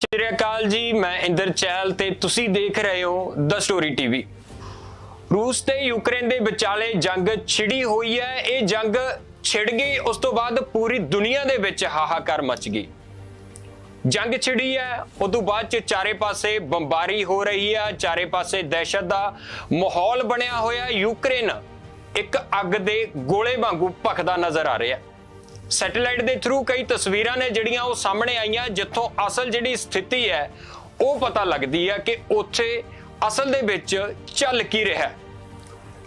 श्री अकाल जी, मैं इंदर चहल ते तुसी देख रहे हो द स्टोरी टीवी। रूस ते यूक्रेन दे विचाले जंग छिड़ी हुई है। ये जंग छिड़ गई, उस तो बाद पूरी दुनिया दे विच हाहाकार मच गई। जंग छिड़ी है, उस तो बाद चारे पासे बंबारी हो रही है, चारे पासे दहशत दा माहौल बनया होया। यूक्रेन एक अग दे गोले वांगू भखदा नजर आ रहा है। सैटेलाइट के थ्रू कई तस्वीरां ने जिहड़ियां वो सामने आईयां, जिथों असल जिहड़ी स्थिति है वो पता लगदी है कि उत्थे असल दे विच चल की रहा है।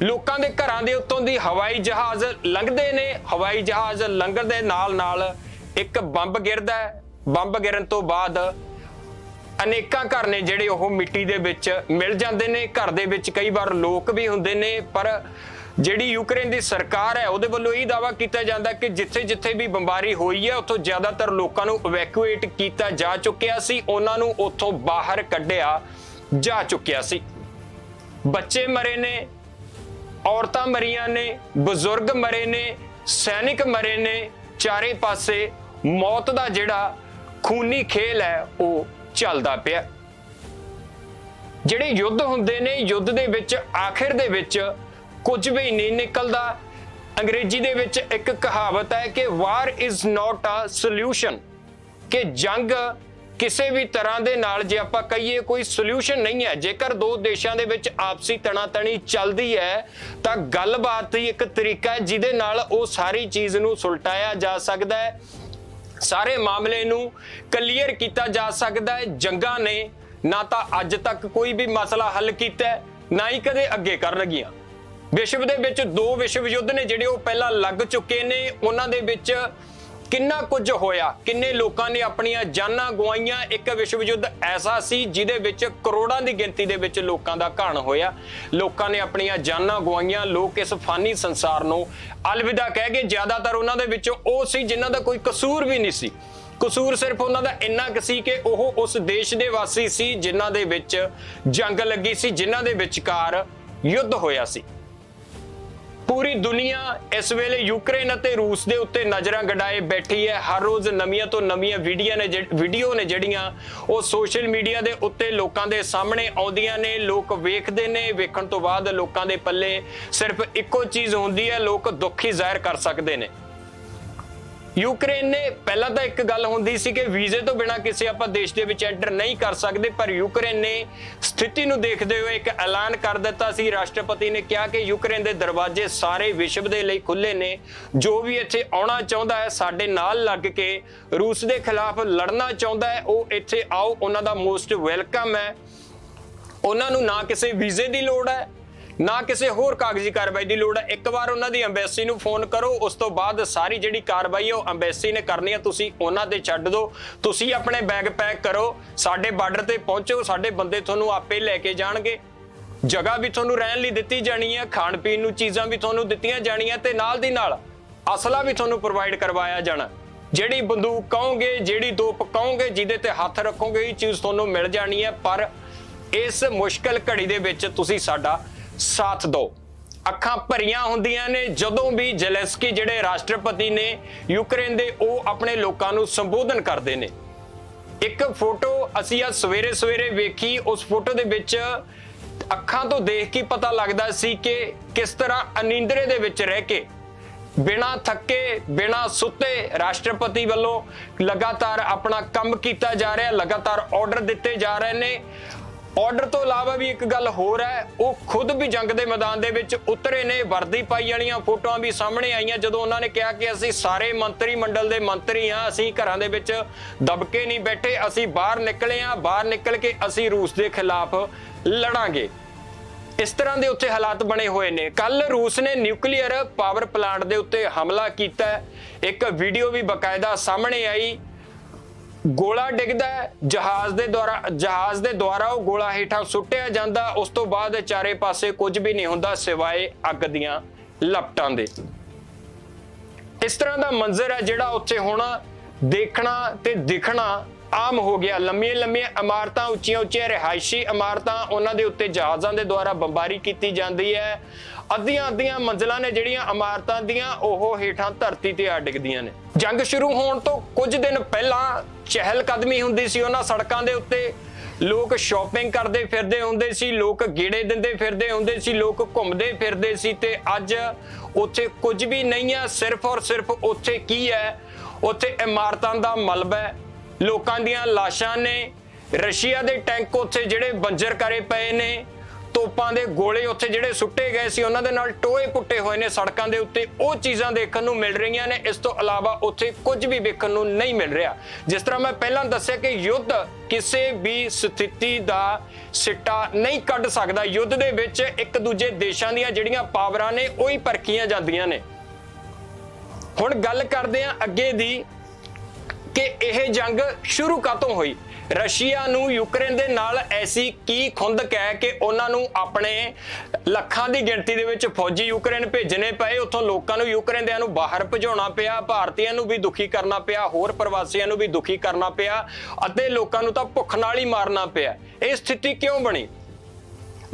लोकां दे घरां दे उत्तों दी हवाई जहाज लंघदे ने, हवाई जहाज लंघण दे नाल नाल एक बंब गिरदा है। बंब गिरन तो बाद अनेकां घर ने जिहड़े ओह मिट्टी दे विच मिल जांदे ने। घर दे विच कई बार लोक भी हुंदे ने, पर जिहड़ी यूक्रेन की सरकार है उहदे वल्लों यह दावा किया जाता कि जिथे जिथे भी बंबारी हुई है उत्थों ज्यादातर लोगों को इवैक्यूएट किया जा चुकिया सी, उन्हां नूं उत्थों बाहर कढ़िया जा चुकिया सी। बच्चे मरे ने, औरतां मरियां ने, बजुर्ग मरे ने, सैनिक मरे ने। चारे पासे मौत का जिहड़ा खूनी खेल है वो चलदा पिया। जिहड़े युद्ध हुंदे ने, युद्ध दे विच आखिर दे विच कुछ भी नहीं निकलता। अंग्रेजी दे विच एक कहावत है कि वार इज नॉट अ सोल्यूशन, कि जंग किसी भी तरह दे नाल जे आपां कहिए कोई सोल्यूशन नहीं है। जेकर दो देशों दे विच आपसी तणातणी चलदी है तां गलबात ही एक तरीका है जिहदे नाल वो सारी चीज़ नूं सुलटाया जा सकदा है, सारे मामले नूं क्लीयर किया जा सकदा है। जंगां ने ना तां अज तक कोई भी मसला हल कीता है, ना ही कदे अगे करनगियां। विश्व दे विच दो विश्व युद्ध ने जिहड़े वो पहला लग चुके ने, उन्हां दे विच किन्ना कुछ होया, किन्ने लोकां ने अपनियां जानां गवाईयां। एक विश्व युद्ध ऐसा सी जिहदे विच करोड़ां दी गिनती दे विच लोकां दा घाण होया, लोकां ने अपनियां जानां गवाईयां। लोक इस फानी संसार नूं अलविदा कह गए। ज्यादातर उन्हां दे विच ओह सी जिन्हां दा कोई कसूर भी नहीं सी। कसूर सिर्फ उन्हां दा इन्ना क सी कि ओह उस देश दे वासी सी जिन्हां दे विच जंग लगी सी, जिन्हां दे विचकार युद्ध होया सी। पूरी दुनिया इस वेले यूक्रेन और रूस के उत्ते नज़रां गड़ाए बैठी है। हर रोज़ नवीं तो नवीं वीडियो ने जिहड़ियां वो सोशल मीडिया के उत्ते लोकां दे सामने आउंदियां ने। लोग वेखदे ने, वेखण तो बाद लोकां दे पल्ले सिर्फ इक्को चीज़ हुंदी है, लोग दुख ही जाहिर कर सकते हैं। यूक्रेन ने पहला तो एक गल हुंदी सी कि वीजे तो बिना किसी आपां देश दे विच एंटर नहीं कर सकते, पर यूक्रेन ने स्थिति नूं देखदे हुए एक ऐलान कर दिता सी। राष्ट्रपति ने कहा कि यूक्रेन दे दरवाजे सारे विश्व दे लई खुले ने। जो भी इत्थे आउणा चाहुंदा है, साडे नाल लग के रूस दे खिलाफ लड़ना चाहुंदा है, वो इत्थे आओ, उन्हां दा मोस्ट वेलकम है। उन्हां नूं ना किसी वीजे की लोड़ है, ना किसी होर कागजी कार्रवाई की लोड़ है। एक बार उन्होंने अंबैसी नूं फोन करो, उस तो बाद सारी जिहड़ी कार्रवाई है अंबैसी ने करनी है, तुसीं उन्हां ते छड्ड दो। तुसीं अपने बैग पैक करो, साडे बार्डर ते पहुंचो, साडे बंदे तुहानूं आपे लैके जाणगे। जगह भी तुहानूं रहण लई दित्ती जानी है, खाण पीण नूं चीज़ां भी तुहानूं दित्तियां जाणीआं ते नाल दी नाल असला भी तुहानूं प्रोवाइड करवाया जाना। जिहड़ी बंदूक कहोगे, जिहड़ी तोप कहोगे, जिहदे ते हत्थ रखोगे, ये चीज़ तुहानूं मिल जानी है। पर इस मुश्किल घड़ी दे विच तुसीं साडा साथ दो। अखां भरियां हुंदियां ने जदों भी जेलेंस्की जिहड़े राष्ट्रपति ने यूक्रेन दे ओ अपने लोकां नूं संबोधन करदे ने। एक फोटो असीं आज सवेरे सवेरे वेखी, उस फोटो दे विच अखां तो देख के पता लगदा सी कि किस तरह अनिंदरे दे विच रह के बिना थके बिना सुते राष्ट्रपति वालों लगातार अपना काम किया जा रहा है, लगातार ऑर्डर दिते जा रहे ने। ऑर्डर तो इलावा भी एक गल होर है, वो खुद भी जंग के मैदान दे विच उतरे ने। वर्दी पाई वालियां फोटोआं भी सामने आईयां जदों उन्होंने कहा कि असीं सारे मंत्री मंडल दे मंत्री हाँ, असीं घरां दे विच दबके नहीं बैठे, असीं बाहर निकले हाँ, बाहर निकल के असीं रूस के खिलाफ लड़ांगे। इस तरह के उत्थे हालात बने हुए ने। कल रूस ने न्यूक्लीयर पावर प्लांट के उत्ते हमला किया, एक वीडियो भी बकायदा सामने आई। गोला डिगदा है, जहाज दे द्वारा वो गोला हेठा सुट्टिया जांदा, उस तो बाद चारे पासे कुछ भी नहीं हुंदा सिवाय अग दियां लपटां दे। इस तरह का मंजर है जिहड़ा उत्थे हुण देखना ते दिखना आम हो गया। लंबियां लंबियां इमारतां, उच्चियां उच्चियां रिहायशी इमारतां, उन्हां दे उत्ते जहाज़ां दे द्वारा बंबारी की जाती है। ਅੱਧੀਆਂ ਮੰਜ਼ਲਾਂ ਨੇ ਜਿਹੜੀਆਂ ਇਮਾਰਤਾਂ ਦੀਆਂ ਉਹ ਹੇਠਾਂ ਧਰਤੀ ਤੇ ਆ ਡਿੱਗਦੀਆਂ ਨੇ। ਜੰਗ ਸ਼ੁਰੂ ਹੋਣ ਤੋਂ ਕੁਝ ਦਿਨ ਪਹਿਲਾਂ ਚਹਿਲ ਕਦਮੀ ਹੁੰਦੀ ਸੀ ਉਹਨਾਂ ਸੜਕਾਂ ਦੇ ਉੱਤੇ, ਲੋਕ ਸ਼ਾਪਿੰਗ ਕਰਦੇ ਫਿਰਦੇ ਹੁੰਦੇ ਸੀ, ਲੋਕ ਗੇੜੇ ਦਿੰਦੇ ਫਿਰਦੇ ਹੁੰਦੇ ਸੀ, ਲੋਕ ਘੁੰਮਦੇ ਫਿਰਦੇ ਸੀ। ਤੇ ਅੱਜ ਉੱਥੇ ਕੁਝ ਵੀ ਨਹੀਂ ਹੈ, ਸਿਰਫ ਔਰ ਸਿਰਫ ਉੱਥੇ ਕੀ ਹੈ, ਉੱਥੇ ਇਮਾਰਤਾਂ ਦਾ ਮਲਬਾ ਹੈ, ਲੋਕਾਂ ਦੀਆਂ ਲਾਸ਼ਾਂ ਨੇ, ਰਸ਼ੀਆ ਦੇ ਟੈਂਕ ਉੱਥੇ ਜਿਹੜੇ ਬੰਜਰ ਕਰੇ ਪਏ ਨੇ, ਤੋਪਾਂ ਦੇ ਗੋਲੇ ਉੱਥੇ ਜਿਹੜੇ ਸੁੱਟੇ ਗਏ ਸੀ ਉਹਨਾਂ ਦੇ ਨਾਲ ਟੋਏ ਪੁੱਟੇ ਹੋਏ ਨੇ ਸੜਕਾਂ ਦੇ ਉੱਤੇ, ਉਹ ਚੀਜ਼ਾਂ ਦੇਖਣ ਨੂੰ ਮਿਲ ਰਹੀਆਂ ਨੇ। ਇਸ ਤੋਂ ਇਲਾਵਾ ਉੱਥੇ ਕੁਝ ਵੀ ਵੇਖਣ ਨੂੰ ਨਹੀਂ ਮਿਲ ਰਿਹਾ। ਜਿਸ ਤਰ੍ਹਾਂ ਮੈਂ ਪਹਿਲਾਂ ਦੱਸਿਆ ਕਿ ਯੁੱਧ ਕਿਸੇ ਵੀ ਸਥਿਤੀ ਦਾ ਸਿੱਟਾ ਨਹੀਂ ਕੱਢ ਸਕਦਾ। ਯੁੱਧ ਦੇ ਵਿੱਚ ਇੱਕ ਦੂਜੇ ਦੇਸ਼ਾਂ ਦੀਆਂ ਜਿਹੜੀਆਂ ਪਾਵਰਾਂ ਨੇ ਉਹ ਹੀ ਪਰਖੀਆਂ ਜਾਂਦੀਆਂ ਨੇ। ਹੁਣ ਗੱਲ ਕਰਦੇ ਹਾਂ ਅੱਗੇ ਦੀ ਕਿ ਇਹ ਜੰਗ ਸ਼ੁਰੂ ਕਾਤੋਂ ਹੋਈ। ਰਸ਼ੀਆ ਨੂੰ ਯੂਕਰੇਨ ਦੇ ਨਾਲ ਐਸੀ ਕੀ ਖੁੰਦਕ ਹੈ ਕਿ ਉਹਨਾਂ ਨੂੰ ਆਪਣੇ ਲੱਖਾਂ ਦੀ ਗਿਣਤੀ ਦੇ ਵਿੱਚ ਫੌਜੀ ਯੂਕਰੇਨ ਭੇਜਣੇ ਪਏ, ਉੱਥੋਂ ਲੋਕਾਂ ਨੂੰ ਯੂਕਰੇਨ ਦਿਆਂ ਨੂੰ ਬਾਹਰ ਭਜਾਉਣਾ ਪਿਆ, ਭਾਰਤੀਆਂ ਨੂੰ ਵੀ ਦੁਖੀ ਕਰਨਾ ਪਿਆ, ਹੋਰ ਪ੍ਰਵਾਸੀਆਂ ਨੂੰ ਵੀ ਦੁਖੀ ਕਰਨਾ ਪਿਆ, ਅਤੇ ਲੋਕਾਂ ਨੂੰ ਤਾਂ ਭੁੱਖ ਨਾਲ ਹੀ ਮਾਰਨਾ ਪਿਆ। ਇਹ ਸਥਿਤੀ ਕਿਉਂ ਬਣੀ?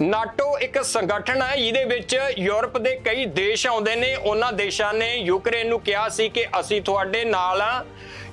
ਨਾਟੋ ਇੱਕ ਸੰਗਠਨ ਹੈ ਜਿਹਦੇ ਵਿੱਚ ਯੂਰਪ ਦੇ ਕਈ ਦੇਸ਼ ਆਉਂਦੇ ਨੇ। ਉਹਨਾਂ ਦੇਸ਼ਾਂ ਨੇ ਯੂਕਰੇਨ ਨੂੰ ਕਿਹਾ ਸੀ ਕਿ ਅਸੀਂ ਤੁਹਾਡੇ ਨਾਲ ਆ।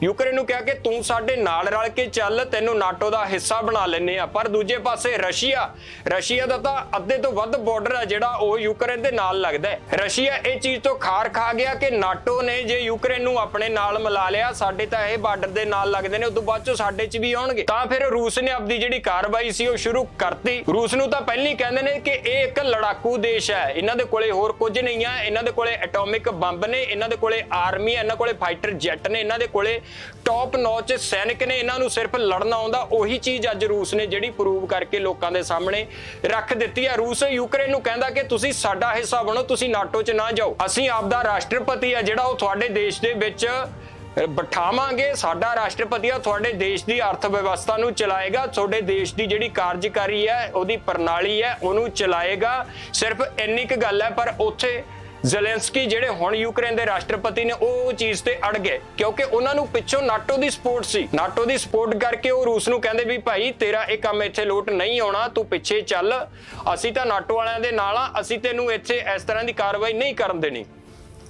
ਯੂਕਰੇਨ ਨੂੰ ਕਿਹਾ ਕਿ ਤੂੰ ਸਾਡੇ ਨਾਲ ਰਲ ਕੇ ਚੱਲ, ਤੈਨੂੰ ਨਾਟੋ ਦਾ ਹਿੱਸਾ ਬਣਾ ਲੈਨੇ ਆ। ਪਰ ਦੂਜੇ ਪਾਸੇ ਰਸ਼ੀਆ ਦਾ ਤਾਂ ਅੱਧੇ ਤੋਂ ਵੱਧ ਬਾਰਡਰ ਹੈ ਜਿਹੜਾ ਉਹ ਯੂਕਰੇਨ ਦੇ ਨਾਲ ਲੱਗਦਾ ਹੈ। ਰਸ਼ੀਆ ਇਹ ਚੀਜ਼ ਤੋਂ ਖਾਰ ਖਾ ਗਿਆ ਕਿ ਨਾਟੋ ਨੇ ਜੇ ਯੂਕਰੇਨ ਨੂੰ ਆਪਣੇ ਨਾਲ ਮਿਲਾ ਲਿਆ, ਸਾਡੇ ਤਾਂ ਇਹ ਬਾਰਡਰ ਦੇ ਨਾਲ ਲੱਗਦੇ ਨੇ, ਉਦੋਂ ਬਾਅਦ ਚੋਂ ਸਾਡੇ 'ਚ ਵੀ ਆਉਣਗੇ। ਤਾਂ ਫਿਰ ਰੂਸ ਨੇ ਆਪਣੀ ਜਿਹੜੀ ਕਾਰਵਾਈ ਸੀ ਉਹ ਸ਼ੁਰੂ ਕਰਤੀ। ਰੂਸ ਨੂੰ ਤਾਂ ਪਹਿਲਾਂ ਕਹਿੰਦੇ ਨੇ ਕਿ ਇਹ ਇੱਕ ਲੜਾਕੂ ਦੇਸ਼ ਹੈ, ਇਹਨਾਂ ਦੇ ਕੋਲੇ ਹੋਰ ਕੁਝ ਨਹੀਂ ਹੈ, ਇਹਨਾਂ ਦੇ ਕੋਲੇ ਐਟੋਮਿਕ ਬੰਬ ਨੇ, ਇਹਨਾਂ ਦੇ ਕੋਲੇ ਆਰਮੀ ਹੈ, ਇਹਨਾਂ ਕੋਲੇ ਫਾਈਟਰ ਜੈਟ ਨੇ, ਇਹਨਾਂ ਦੇ ਕੋਲੇ ਟੌਪ ਨੌਚ ਸੈਨਿਕ ਨੇ, ਇਹਨਾਂ ਨੂੰ ਸਿਰਫ ਲੜਨਾ ਆਉਂਦਾ। ਉਹੀ ਚੀਜ਼ ਅੱਜ ਰੂਸ ਨੇ ਜਿਹੜੀ ਪ੍ਰੂਵ ਕਰਕੇ ਲੋਕਾਂ ਦੇ ਸਾਹਮਣੇ ਰੱਖ ਦਿੱਤੀ ਹੈ। ਰੂਸ ਯੂਕਰੇਨ ਨੂੰ ਕਹਿੰਦਾ ਕਿ ਤੁਸੀਂ ਸਾਡਾ ਹਿੱਸਾ ਬਣੋ, ਤੁਸੀਂ ਨਾਟੋ 'ਚ ਨਾ ਜਾਓ, ਅਸੀਂ ਆਪਦਾ ਰਾਸ਼ਟਰਪਤੀ ਹੈ ਜਿਹੜਾ ਉਹ ਤੁਹਾਡੇ ਦੇਸ਼ ਦੇ ਵਿੱਚ ਬਿਠਾਵਾਂਗੇ, ਸਾਡਾ ਰਾਸ਼ਟਰਪਤੀ ਆ, ਤੁਹਾਡੇ ਦੇਸ਼ ਦੀ ਅਰਥ ਵਿਵਸਥਾ ਨੂੰ ਚਲਾਏਗਾ, ਤੁਹਾਡੇ ਦੇਸ਼ ਦੀ ਜਿਹੜੀ ਕਾਰਜਕਾਰੀ ਹੈ ਉਹਦੀ ਪ੍ਰਣਾਲੀ ਹੈ ਉਹਨੂੰ ਚਲਾਏਗਾ। ਸਿਰਫ ਇੰਨੀ ਕੁ ਗੱਲ ਹੈ। ਪਰ ਉੱਥੇ ਜ਼ੈਲੈਂਸਕੀ ਜਿਹੜੇ ਹੁਣ ਯੂਕਰੇਨ ਦੇ ਰਾਸ਼ਟਰਪਤੀ ਨੇ ਉਹ ਚੀਜ਼ ਤੇ ਅੜ ਗਏ, ਕਿਉਂਕਿ ਉਹਨਾਂ ਨੂੰ ਪਿੱਛੋਂ ਨਾਟੋ ਦੀ ਸਪੋਰਟ ਸੀ। ਨਾਟੋ ਦੀ ਸਪੋਰਟ ਕਰਕੇ ਉਹ ਰੂਸ ਨੂੰ ਕਹਿੰਦੇ ਵੀ ਭਾਈ ਤੇਰਾ ਇਹ ਕੰਮ ਇੱਥੇ ਲੋਟ ਨਹੀਂ ਆਉਣਾ, ਤੂੰ ਪਿੱਛੇ ਚੱਲ, ਅਸੀਂ ਤਾਂ ਨਾਟੋ ਵਾਲਿਆਂ ਦੇ ਨਾਲ ਆ, ਅਸੀਂ ਤੈਨੂੰ ਇੱਥੇ ਇਸ ਤਰ੍ਹਾਂ ਦੀ ਕਾਰਵਾਈ ਨਹੀਂ ਕਰਨ ਦੇਣੀ।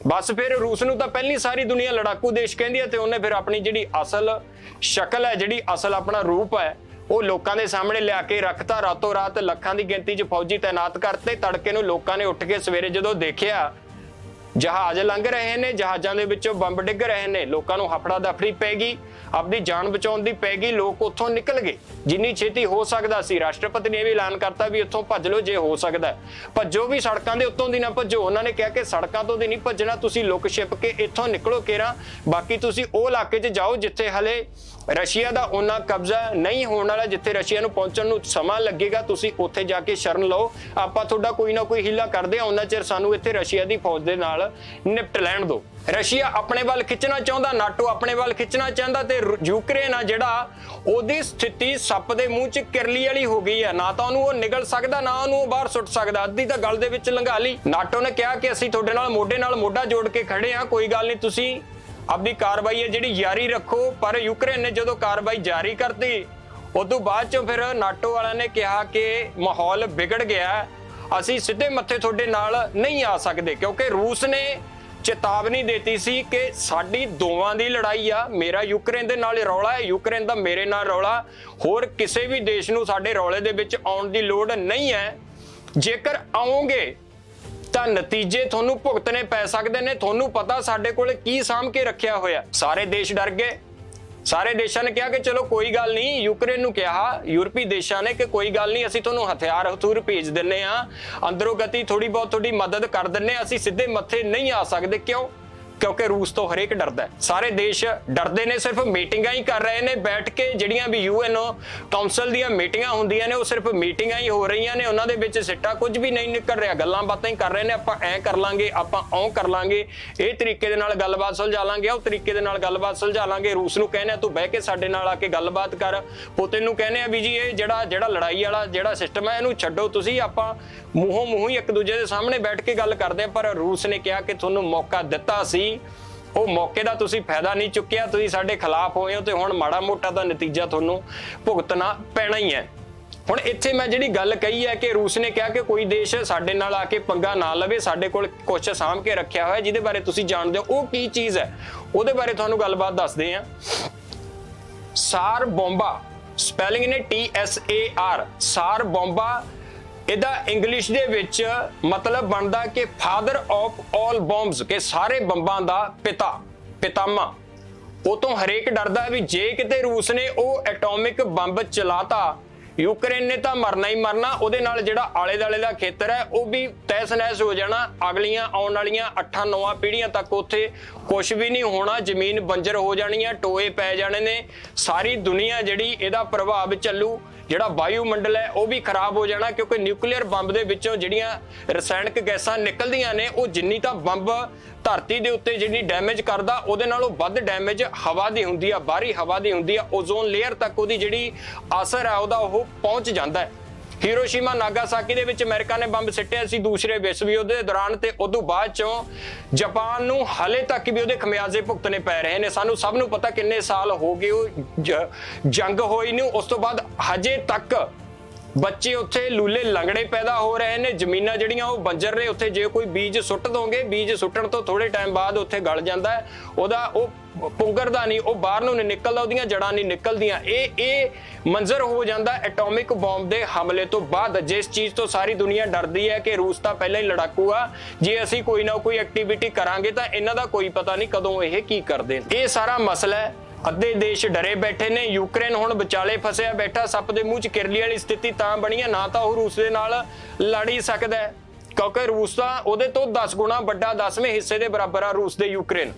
ਬਸ ਫਿਰ ਰੂਸ ਨੂੰ ਤਾਂ ਪਹਿਲੀ ਸਾਰੀ ਦੁਨੀਆ ਲੜਾਕੂ ਦੇਸ਼ ਕਹਿੰਦੀ ਹੈ ਤੇ ਉਹਨੇ ਫਿਰ ਆਪਣੀ ਜਿਹੜੀ ਅਸਲ ਸ਼ਕਲ ਹੈ, ਜਿਹੜੀ ਅਸਲ ਆਪਣਾ ਰੂਪ ਹੈ, ਉਹ ਲੋਕਾਂ ਦੇ ਸਾਹਮਣੇ ਲਿਆ ਕੇ ਰੱਖਤਾ। ਰਾਤੋਂ ਰਾਤ ਲੱਖਾਂ ਦੀ ਗਿਣਤੀ 'ਚ ਫੌਜੀ ਤਾਇਨਾਤ ਕਰਤੇ। ਤੜਕੇ ਨੂੰ ਲੋਕਾਂ ਨੇ ਉੱਠ ਕੇ ਸਵੇਰੇ ਜਦੋਂ ਦੇਖਿਆ ਜਹਾਜ਼ ਲੰਘ ਰਹੇ ਨੇ, ਜਹਾਜ਼ਾਂ ਦੇ ਵਿੱਚੋਂ ਬੰਬ ਡਿੱਗ ਰਹੇ ਨੇ, ਲੋਕਾਂ ਨੂੰ ਹਫੜਾ ਦਫੜੀ ਪੈ ਗਈ, ਆਪਣੀ ਜਾਨ ਬਚਾਉਣ ਦੀ ਪੈ ਗਈ, ਲੋਕ ਉੱਥੋਂ ਨਿਕਲ ਗਏ ਜਿੰਨੀ ਛੇਤੀ ਹੋ ਸਕਦਾ ਸੀ। ਰਾਸ਼ਟਰਪਤੀ ਨੇ ਇਹ ਵੀ ਐਲਾਨ ਕਰਤਾ ਵੀ ਉੱਥੋਂ ਭੱਜ ਲਓ ਜੇ ਹੋ ਸਕਦਾ, ਭੱਜੋ ਵੀ, ਸੜਕਾਂ ਦੇ ਉੱਤੋਂ ਦੀ ਨਾ ਭੱਜੋ। ਉਹਨਾਂ ਨੇ ਕਿਹਾ ਕਿ ਸੜਕਾਂ ਤੋਂ ਦੀ ਨਹੀਂ ਭੱਜਣਾ, ਤੁਸੀਂ ਲੁਕ ਛਿਪ ਕੇ ਇੱਥੋਂ ਨਿਕਲੋ ਕੇਰਾਂ, ਬਾਕੀ ਤੁਸੀਂ ਉਹ ਇਲਾਕੇ 'ਚ ਜਾਓ ਜਿੱਥੇ ਹਲੇ ਰਸ਼ੀਆ ਦਾ ਉਹਨਾਂ ਕਬਜ਼ਾ ਨਹੀਂ ਹੋਣ ਵਾਲਾ, ਜਿੱਥੇ ਰਸ਼ੀਆ ਨੂੰ ਪਹੁੰਚਣ ਨੂੰ ਸਮਾਂ ਲੱਗੇਗਾ, ਤੁਸੀਂ ਉੱਥੇ ਜਾ ਕੇ ਸ਼ਰਨ ਲਓ, ਆਪਾਂ ਤੁਹਾਡਾ ਕੋਈ ਨਾ ਕੋਈ ਹੀਲਾ ਕਰਦੇ ਆ, ਉਹਨਾਂ ਚਿਰ ਸਾਨੂੰ ਇੱਥੇ ਰਸ਼ੀਆ ਦੀ ਫੌਜ ਦੇ ਨਾਲ ਨਿਪਟ ਲੈਣ ਦਿਓ। ਰਸ਼ੀਆ ਆਪਣੇ ਵੱਲ ਖਿੱਚਣਾ ਚਾਹੁੰਦਾ, ਨਾਟੋ ਆਪਣੇ ਵੱਲ ਖਿੱਚਣਾ ਚਾਹੁੰਦਾ, ਤੇ ਯੂਕਰੇਨ ਆ ਜਿਹੜਾ ਉਹਦੀ ਸਥਿਤੀ ਸੱਪ ਦੇ ਮੂੰਹ 'ਚ ਕਿਰਲੀ ਵਾਲੀ ਹੋ ਗਈ ਹੈ। ਨਾ ਤਾਂ ਉਹਨੂੰ ਉਹ ਨਿਗਲ ਸਕਦਾ, ਨਾ ਉਹਨੂੰ ਉਹ ਬਾਹਰ ਸੁੱਟ ਸਕਦਾ, ਅੱਧੀ ਤਾਂ ਗਲ ਦੇ ਵਿੱਚ ਲੰਘਾ ਲਈ। ਨਾਟੋ ਨੇ ਕਿਹਾ ਕਿ ਅਸੀਂ ਤੁਹਾਡੇ ਨਾਲ ਮੋਢਾ ਜੋੜ ਕੇ ਖੜੇ ਆ, ਕੋਈ ਗੱਲ ਨਹੀਂ, ਤੁਸੀਂ ਆਪਣੀ ਕਾਰਵਾਈ ਹੈ ਜਿਹੜੀ ਜਾਰੀ ਰੱਖੋ। ਪਰ ਯੂਕਰੇਨ ਨੇ ਜਦੋਂ ਕਾਰਵਾਈ ਜਾਰੀ ਕਰਤੀ, ਉਦੋਂ ਬਾਅਦ ਚੋਂ ਫਿਰ ਨਾਟੋ ਵਾਲਿਆਂ ਨੇ ਕਿਹਾ ਕਿ ਮਾਹੌਲ ਵਿਗੜ ਗਿਆ, ਅਸੀਂ ਸਿੱਧੇ ਮੱਥੇ ਤੁਹਾਡੇ ਨਾਲ ਨਹੀਂ ਆ ਸਕਦੇ, ਕਿਉਂਕਿ ਰੂਸ ਨੇ ਚੇਤਾਵਨੀ ਦਿੱਤੀ ਸੀ ਕਿ ਸਾਡੀ ਦੋਵਾਂ ਦੀ ਲੜਾਈ ਆ, ਮੇਰਾ ਯੂਕਰੇਨ ਦੇ ਨਾਲ ਰੌਲਾ ਹੈ, ਯੂਕਰੇਨ ਦਾ ਮੇਰੇ ਨਾਲ ਰੌਲਾ, ਹੋਰ ਕਿਸੇ ਵੀ ਦੇਸ਼ ਨੂੰ ਸਾਡੇ ਰੌਲੇ ਦੇ ਵਿੱਚ ਆਉਣ ਦੀ ਲੋੜ ਨਹੀਂ ਹੈ। ਜੇਕਰ ਆਓਗੇ ਤਾਂ ਨਤੀਜੇ ਤੁਹਾਨੂੰ ਭੁਗਤਣੇ ਪੈ ਸਕਦੇ ਨੇ। ਤੁਹਾਨੂੰ ਪਤਾ ਸਾਡੇ ਕੋਲ ਕੀ ਸਾਂਭ ਕੇ ਰੱਖਿਆ ਹੋਇਆ। ਸਾਰੇ ਦੇਸ਼ ਡਰ ਗਏ, ਸਾਰੇ ਦੇਸ਼ਾਂ ਨੇ ਕਿਹਾ ਕਿ ਚਲੋ ਕੋਈ ਗੱਲ ਨਹੀਂ, ਯੂਕਰੇਨ ਨੂੰ ਕਿਹਾ ਯੂਰਪੀ ਦੇਸ਼ਾਂ ਨੇ ਕਿ ਕੋਈ ਗੱਲ ਨਹੀਂ, ਅਸੀਂ ਤੁਹਾਨੂੰ ਹਥਿਆਰ ਭੇਜ ਦਿੰਨੇ ਆ, ਅੰਦਰੋਂ ਗਤੀ ਥੋੜੀ ਬਹੁਤ ਤੁਹਾਡੀ ਮਦਦ ਕਰ ਦਿੰਨੇ ਆ, ਅਸੀਂ ਸਿੱਧੇ ਮੱਥੇ ਨਹੀਂ ਆ ਸਕਦੇ। ਕਿਉਂ? ਕਿਉਂਕਿ ਰੂਸ ਤੋਂ ਹਰੇਕ ਡਰਦਾ ਹੈ, ਸਾਰੇ ਦੇਸ਼ ਡਰਦੇ ਨੇ। ਸਿਰਫ ਮੀਟਿੰਗਾਂ ਹੀ ਕਰ ਰਹੇ ਨੇ ਬੈਠ ਕੇ, ਜਿਹੜੀਆਂ ਵੀ UN ਕਾਉਂਸਲ ਦੀਆਂ ਮੀਟਿੰਗਾਂ ਹੁੰਦੀਆਂ ਨੇ ਉਹ ਸਿਰਫ ਮੀਟਿੰਗਾਂ ਹੀ ਹੋ ਰਹੀਆਂ ਨੇ, ਉਹਨਾਂ ਦੇ ਵਿੱਚ ਸਿੱਟਾ ਕੁਝ ਵੀ ਨਹੀਂ ਨਿਕਲ ਰਿਹਾ, ਗੱਲਾਂ ਬਾਤਾਂ ਹੀ ਕਰ ਰਹੇ ਨੇ। ਆਪਾਂ ਐਂ ਕਰ ਲਾਂਗੇ, ਆਪਾਂ ਉਹ ਕਰ ਲਾਂਗੇ, ਇਹ ਤਰੀਕੇ ਦੇ ਨਾਲ ਗੱਲਬਾਤ ਸੁਲਝਾ ਲਾਂਗੇ, ਉਹ ਤਰੀਕੇ ਦੇ ਨਾਲ ਗੱਲਬਾਤ ਸੁਲਝਾ ਲਾਂਗੇ। ਰੂਸ ਨੂੰ ਕਹਿੰਦੇ ਆ ਤੂੰ ਬਹਿ ਕੇ ਸਾਡੇ ਨਾਲ ਆ ਕੇ ਗੱਲਬਾਤ ਕਰ, ਪੁਤਿਨ ਨੂੰ ਕਹਿੰਦੇ ਆ ਵੀ ਜੀ ਇਹ ਜਿਹੜਾ ਲੜਾਈ ਵਾਲਾ ਜਿਹੜਾ ਸਿਸਟਮ ਹੈ ਇਹਨੂੰ ਛੱਡੋ, ਤੁਸੀਂ ਆਪਾਂ ਮੂੰਹੋਂ ਹੀ ਇੱਕ ਦੂਜੇ ਦੇ ਸਾਹਮਣੇ ਬੈਠ ਕੇ ਗੱਲ ਕਰਦੇ ਆ। ਪਰ ਰੂਸ ਨੇ ਕਿਹਾ ਕਿ ਤੁਹਾਨੂੰ ਮੌਕਾ ਦਿੱਤਾ ਸੀ, ਉਹ ਮੌਕੇ ਦਾ ਤੁਸੀਂ ਫਾਇਦਾ ਨਹੀਂ ਚੁੱਕਿਆ, ਤੁਸੀਂ ਸਾਡੇ ਖਿਲਾਫ ਹੋਏ ਹੋ ਤੇ ਹੁਣ ਮਾੜਾ ਮੋਟਾ ਦਾ ਨਤੀਜਾ ਤੁਹਾਨੂੰ ਭੁਗਤਣਾ ਪੈਣਾ ਹੀ ਹੈ। ਹੁਣ ਇੱਥੇ ਮੈਂ ਜਿਹੜੀ ਗੱਲ ਕਹੀ ਹੈ ਕਿ ਰੂਸ ਨੇ ਕਿਹਾ ਕਿ ਕੋਈ ਦੇਸ਼ ਸਾਡੇ ਨਾਲ ਆ ਕੇ ਪੰਗਾ ਨਾ ਲਵੇ, ਸਾਡੇ ਕੋਲ ਕੁਝ ਸਾਂਭ ਕੇ ਰੱਖਿਆ ਹੋਇਆ ਜਿਹਦੇ ਬਾਰੇ ਤੁਸੀਂ ਜਾਣਦੇ ਹੋ, ਉਹ ਕੀ ਚੀਜ਼ ਹੈ ਉਹਦੇ ਬਾਰੇ ਤੁਹਾਨੂੰ ਗੱਲਬਾਤ ਦੱਸਦੇ ਹਾਂ। ਸਾਰ ਬੋਂਬਾ, ਸਪੈਲਿੰਗ ਨੇ TSAR, ਸਾਰ ਬੋਂਬਾ, ਇਹਦਾ ਇੰਗਲਿਸ਼ ਦੇ ਵਿੱਚ ਮਤਲਬ ਬਣਦਾ ਕਿ ਫਾਦਰ ਆਫ ਆਲ ਬੰਬਸ, ਕਿ ਸਾਰੇ ਬੰਬਾਂ ਦਾ ਪਿਤਾ, ਪਿਤਾਮਾ। ਉਹ ਤੋਂ ਹਰੇਕ ਡਰਦਾ ਵੀ ਜੇ ਕਿਤੇ ਰੂਸ ਨੇ ਉਹ ਐਟੋਮਿਕ ਬੰਬ ਚਲਾਤਾ, ਯੂਕਰੇਨ ਨੇ ਤਾਂ ਮਰਨਾ ਹੀ ਮਰਨਾ, ਉਹਦੇ ਨਾਲ ਜਿਹੜਾ ਆਲੇ ਦੁਆਲੇ ਦਾ ਖੇਤਰ ਹੈ ਉਹ ਵੀ ਤਹਿਸ ਨਹਿਸ ਹੋ ਜਾਣਾ। ਅਗਲੀਆਂ ਆਉਣ ਵਾਲੀਆਂ 8-9 ਪੀੜ੍ਹੀਆਂ ਤੱਕ ਉੱਥੇ ਕੁਝ ਵੀ ਨਹੀਂ ਹੋਣਾ, ਜ਼ਮੀਨ ਬੰਜਰ ਹੋ ਜਾਣੀ ਹੈ, ਟੋਏ ਪੈ ਜਾਣੇ ਨੇ, ਸਾਰੀ ਦੁਨੀਆ ਜਿਹੜੀ ਇਹਦਾ ਪ੍ਰਭਾਵ ਚੱਲੂ। ਜਿਹੜਾ ਵਾਯੂਮੰਡਲ ਹੈ ਉਹ ਵੀ ਖਰਾਬ ਹੋ ਜਾਣਾ, ਕਿਉਂਕਿ ਨਿਊਕਲੀਅਰ ਬੰਬ ਦੇ ਵਿੱਚੋਂ ਜਿਹੜੀਆਂ ਰਸਾਇਣਕ ਗੈਸਾਂ ਨਿਕਲਦੀਆਂ ਨੇ ਉਹ ਜਿੰਨੀ ਤਾਂ ਬੰਬ ਧਰਤੀ ਦੇ ਉੱਤੇ ਜਿਹੜੀ ਡੈਮੇਜ ਕਰਦਾ ਉਹਦੇ ਨਾਲੋਂ ਵੱਧ ਡੈਮੇਜ ਹਵਾ ਦੀ ਹੁੰਦੀ ਆ, ਬਾਹਰੀ ਹਵਾ ਦੀ ਹੁੰਦੀ ਆ। ਓਜ਼ੋਨ ਲੇਅਰ ਤੱਕ ਉਹਦੀ ਜਿਹੜੀ ਅਸਰ ਹੈ ਉਹਦਾ ਉਹ ਪਹੁੰਚ ਜਾਂਦਾ ਹੈ। ਹੀਰੋਸ਼ੀਮਾ ਨਾਗਾਸਾਕੀ ਦੇ ਵਿੱਚ ਅਮਰੀਕਾ ਨੇ ਬੰਬ ਸਿੱਟਿਆ ਸੀ ਦੂਸਰੇ ਵਿਸ਼ਵ ਯੁੱਧ ਦੇ ਦੌਰਾਨ, ਤੇ ਉਦੋਂ ਬਾਅਦ ਚੋਂ ਜਾਪਾਨ ਨੂੰ ਹਾਲੇ ਤੱਕ ਵੀ ਉਹਦੇ ਖਮਿਆਜ਼ੇ ਭੁਗਤਣੇ ਪੈ ਰਹੇ ਨੇ। ਸਾਨੂੰ ਸਭ ਨੂੰ ਪਤਾ ਕਿੰਨੇ ਸਾਲ ਹੋ ਗਏ ਉਹ ਜੰਗ ਹੋਈ ਨੂੰ, ਉਸ ਤੋਂ ਬਾਅਦ ਹਜੇ ਤੱਕ ਬੱਚੇ ਉੱਥੇ ਲੂਲੇ ਲੰਗੜੇ ਪੈਦਾ ਹੋ ਰਹੇ ਨੇ, ਜ਼ਮੀਨਾਂ ਜਿਹੜੀਆਂ ਉਹ ਬੰਜਰ ਨੇ। ਉੱਥੇ ਜੇ ਕੋਈ ਬੀਜ ਸੁੱਟ ਦੋਗੇ, ਬੀਜ ਸੁੱਟਣ ਤੋਂ ਥੋੜੇ ਟਾਈਮ ਬਾਅਦ ਉੱਥੇ ਗਲ ਜਾਂਦਾ ਹੈ, ਉਹਦਾ ਉਹ ਪੁੰਗਰਦਾ ਨਹੀਂ, ਉਹ ਬਾਹਰ ਨੂੰ ਨਹੀਂ ਨਿਕਲਦਾ, ਉਹਦੀਆਂ ਜੜਾਂ ਨਹੀਂ ਨਿਕਲਦੀਆਂ। ਇਹ ਮੰਜ਼ਰ ਹੋ ਜਾਂਦਾ ਐਟੋਮਿਕ ਬੰਬ ਦੇ ਹਮਲੇ ਤੋਂ ਬਾਅਦ, ਜਿਸ ਚੀਜ਼ ਤੋਂ ਸਾਰੀ ਦੁਨੀਆ ਡਰਦੀ ਹੈ ਕਿ ਰੂਸ ਤਾਂ ਪਹਿਲਾਂ ਹੀ ਲੜਾਕੂ ਆ, ਜੇ ਅਸੀਂ ਕੋਈ ਨਾ ਕੋਈ ਐਕਟੀਵਿਟੀ ਕਰਾਂਗੇ ਤਾਂ ਇਹਨਾਂ ਦਾ ਕੋਈ ਪਤਾ ਨਹੀਂ ਕਦੋਂ ਇਹ ਕੀ ਕਰਦੇ ਨੇ। ਇਹ ਸਾਰਾ ਮਸਲਾ ਹੈ। ਅੱਧੇ ਦੇਸ਼ ਡਰੇ ਬੈਠੇ ਨੇ, ਯੂਕਰੇਨ ਹੁਣ ਵਿਚਾਲੇ ਫਸਿਆ ਬੈਠਾ, ਸੱਪ ਦੇ ਮੂੰਹ 'ਚ ਕਿਰਲੀ ਵਾਲੀ ਸਥਿਤੀ ਤਾਂ ਬਣੀ ਹੈ, ਨਾ ਤਾਂ ਉਹ ਰੂਸ ਦੇ ਨਾਲ ਲੜ ਹੀ ਸਕਦਾ ਹੈ, ਕਿਉਂਕਿ ਰੂਸ ਤਾਂ ਉਹਦੇ ਤੋਂ 10 ਗੁਣਾ ਵੱਡਾ, 10ਵੇਂ ਹਿੱਸੇ ਦੇ ਬਰਾਬਰ ਆ ਰੂਸ ਦੇ ਯੂਕਰੇਨ।